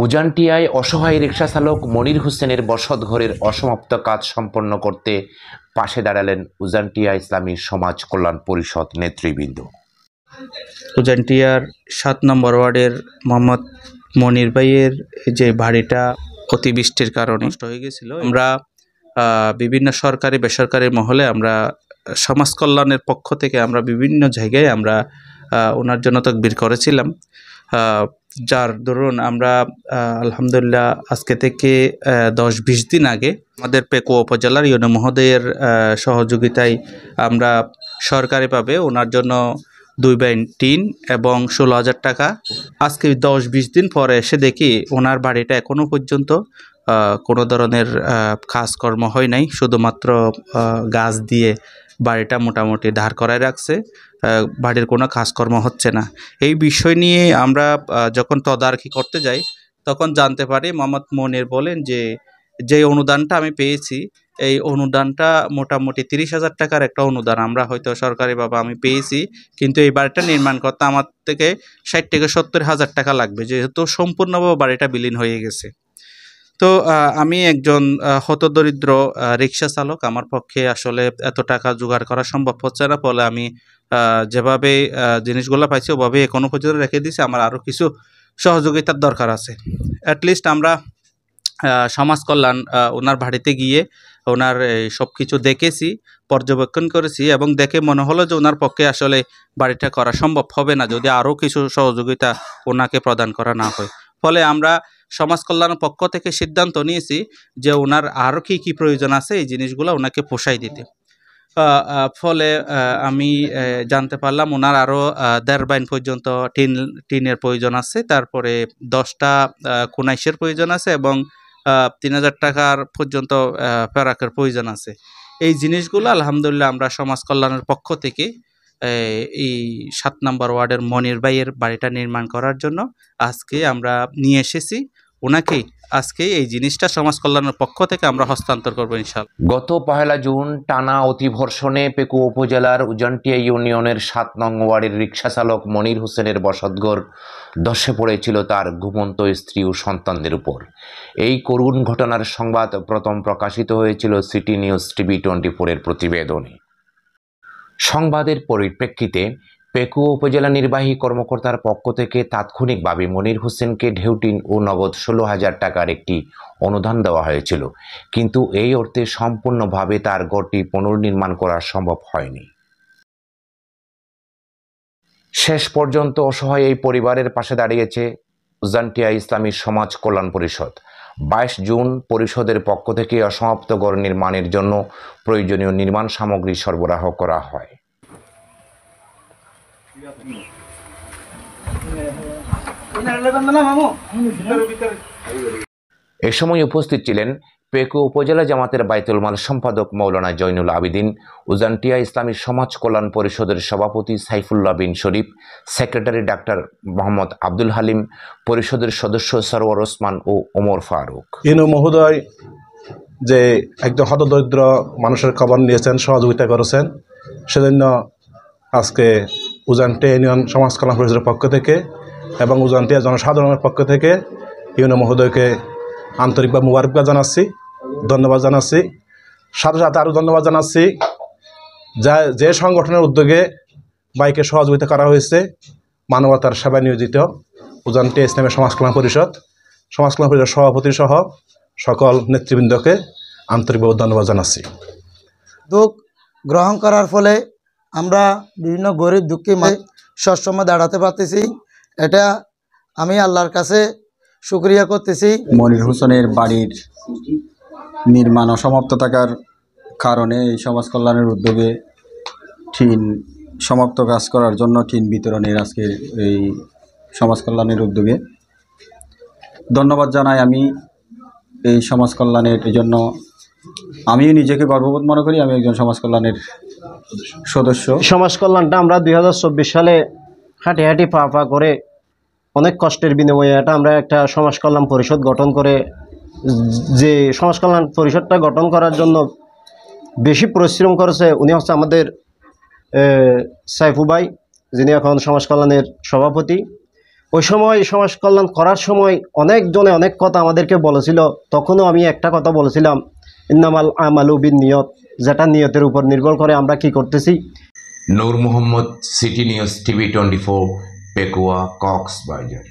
উজানটিয়ায় অসহায় রিকশা চালক মনির হোসেনের বসতঘরের অসমাপ্ত কাজ সম্পন্ন করতে পাশে দাঁড়ালেন উজানটিয়া ইসলামী সমাজ কল্যাণ পরিষদ নেতৃবৃন্দ। উজানটিয়ার ৭ নম্বর ওয়ার্ডের মোহাম্মদ মনির ভাইয়ের যে বাড়িটা অতিবৃষ্টির কারণে নষ্ট হয়ে গেছিল, আমরা বিভিন্ন সরকারি বেসরকারি মহলে আমরা সমাজ কল্যাণের পক্ষ থেকে আমরা বিভিন্ন জায়গায় আমরা ওনার জন্য তকবির করেছিলাম, যার দরুন আমরা আলহামদুলিল্লাহ আজকে থেকে 10-20 দিন আগে আমাদের পেকুয়া উপজেলার ইউনো মহোদয়ের সহযোগিতায় আমরা সরকারিভাবে ওনার জন্য 2 ব্যান টিন এবং 16,000 টাকা। আজকে 10-20 দিন পরে এসে দেখি ওনার বাড়িটা এখনও পর্যন্ত কোনো ধরনের কাজকর্ম হয় নাই, শুধুমাত্র গাছ দিয়ে বাড়িটা মোটামুটি দাঁড় করায় রাখছে, বাড়ির কোনো কাজকর্ম হচ্ছে না। এই বিষয় নিয়ে আমরা যখন তদারকি করতে যাই তখন জানতে পারি মোহাম্মদ মনির বলেন যে অনুদানটা আমি পেয়েছি, এই অনুদানটা মোটামুটি 30,000 টাকার একটা অনুদান আমরা হয়তো সরকারিভাবে আমি পেয়েছি, কিন্তু এই বাড়িটা নির্মাণ করতে আমার থেকে 60-70,000 টাকা লাগবে, যেহেতু সম্পূর্ণভাবে বাড়িটা বিলীন হয়ে গেছে। তো আমি একজন হতদরিদ্র রিক্সা চালক, আমার পক্ষে আসলে এত টাকা জোগাড় করা সম্ভব হচ্ছে না, ফলে আমি যেভাবে জিনিসগুলো পাইছি ওভাবে এখনো পর্যন্ত রেখে দিয়েছি। আমার আরও কিছু সহযোগিতার দরকার আছে। অ্যাটলিস্ট আমরা সমাজ কল্যাণ ওনার বাড়িতে গিয়ে ওনার সব কিছু দেখেছি, পর্যবেক্ষণ করেছি এবং দেখে মনে হলো যে ওনার পক্ষে আসলে বাড়িটা করা সম্ভব হবে না যদি আরও কিছু সহযোগিতা ওনাকে প্রদান করা না হয়। ফলে আমরা সমাজ কল্যাণের পক্ষ থেকে সিদ্ধান্ত নিয়েছি যে ওনার আরও কী প্রয়োজন আছে এই জিনিসগুলো ওনাকে পোষাই দিতে। ফলে আমি জানতে পারলাম ওনার আরও 1.5 বাইন পর্যন্ত টিনের প্রয়োজন আছে, তারপরে 10টা কোনাইশের প্রয়োজন আছে এবং 3,000 টাকার পর্যন্ত প্যারাকের প্রয়োজন আছে। এই জিনিসগুলো আলহামদুলিল্লাহ আমরা সমাজ কল্যাণের পক্ষ থেকে এই 7 নম্বর ওয়ার্ডের মনির ভাইয়ের বাড়িটা নির্মাণ করার জন্য আজকে আমরা নিয়ে এসেছি। ওনাকে আজকে এই জিনিসটা সমাজ কল্যাণের পক্ষ থেকে আমরা হস্তান্তর করবো ইনশাআল্লাহ। গত 1 জুন টানা অতিবর্ষণে পেকুয়া উপজেলার উজানটিয়া ইউনিয়নের 7 নং ওয়ার্ডের রিকশা চালক মনির হোসেনের বসতঘর ধসে পড়েছিল তার ঘুমন্ত স্ত্রী ও সন্তানদের উপর। এই করুণ ঘটনার সংবাদ প্রথম প্রকাশিত হয়েছিল সিটি নিউজ টিভি 24-এর প্রতিবেদনে। সংবাদের পরিপ্রেক্ষিতে পেকুয়া উপজেলা নির্বাহী কর্মকর্তার পক্ষ থেকে তাৎক্ষণিকভাবে মনির হোসেনকে ঢেউটিন ও নগদ 16,000 টাকার একটি অনুদান দেওয়া হয়েছিল, কিন্তু এই অর্থে সম্পূর্ণভাবে তার ঘরটি পুনর্নির্মাণ করা সম্ভব হয়নি। শেষ পর্যন্ত অসহায় এই পরিবারের পাশে দাঁড়িয়েছে উজানটিয়া ইসলামী সমাজ কল্যাণ পরিষদ। 22 জুন পরিষদের পক্ষ থেকে অসমাপ্ত ঘর নির্মাণের জন্য প্রয়োজনীয় নির্মাণ সামগ্রী সরবরাহ করা হয়। এ সময় উপস্থিত ছিলেন পেকুয়া উপজেলা জামাতের বাইতুল মাল সম্পাদক মৌলানা জয়নুল আবিদিন, উজানটিয়া ইসলামী সমাজ কল্যাণ পরিষদের সভাপতি সাইফুল্লাহ বিন শরীফ, সেক্রেটারি ডাক্তার মোহাম্মদ আব্দুল হালিম, পরিষদের সদস্য সরওয়ার ওসমান ও ওমর ফারুক। ইনু মহোদয় যে একদম হতদরিদ্র মানুষের খবর নিয়েছেন, সহযোগিতা করেছেন, সেজন্য আজকে উজানটিয়া ইউনিয়ন সমাজ কল্যাণ পরিষদের পক্ষ থেকে এবং উজানটিয়া জনসাধারণের পক্ষ থেকে ইউনো মহোদয়কে আন্তরিকভাবে মুবারকবাদ জানাচ্ছি, ধন্যবাদ জানাচ্ছি। সাথে সাথে আরও ধন্যবাদ জানাচ্ছি যে সংগঠনের উদ্যোগে বাইকে সহযোগিতা করা হয়েছে, মানবতার সেবায় নিয়োজিত উজানটিয়া ইসলামী সমাজ কল্যাণ পরিষদ সভাপতি সহ সকল নেতৃবৃন্দকে আন্তরিকভাবে ধন্যবাদ জানাচ্ছি। উদ্যোগ গ্রহণ করার ফলে আমরা বিভিন্ন গরিব দুঃখী সবসময় দাঁড়াতে পারতেছি, এটা আমি আল্লাহর কাছে শুকরিয়া করতেছি। মনির হোসেনের বাড়ির নির্মাণ অসমাপ্ত থাকার কারণে এই সমাজ কল্যাণের উদ্যোগে টিন সমাপ্ত কাজ করার জন্য টিন বিতরণের আজকের এই সমাজ কল্যাণের উদ্যোগে ধন্যবাদ জানাই আমি এই সমাজ কল্যাণের জন্য। আমিও নিজেকে গর্ববোধ মনে করি, আমি একজন সমাজ কল্যাণের সদস্য। সমাজ কল্যাণটা আমরা 2024 সালে হাঁটি পা করে অনেক কষ্টের বিনিময়ে আমরা একটা সমাজ কল্যাণ পরিষদ গঠন করে, যে সমাজ কল্যাণ পরিষদটা গঠন করার জন্য বেশি পরিশ্রম করেছে উনি হচ্ছে আমাদের সাইফু ভাই, যিনি এখন সমাজ কল্যাণের সভাপতি। ওই সময় সমাজ কল্যাণ করার সময় অনেকজনে অনেক কথা আমাদেরকে বলেছিল। তখনও আমি একটা কথা বলেছিলাম, ইন্নামাল আমালু বিন্নিয়ত, যেটা নিয়তের উপর নির্ভর করে আমরা কি করতেছি। Noor Mohammad, City News TV 24, Pekua, Cox's Bazar.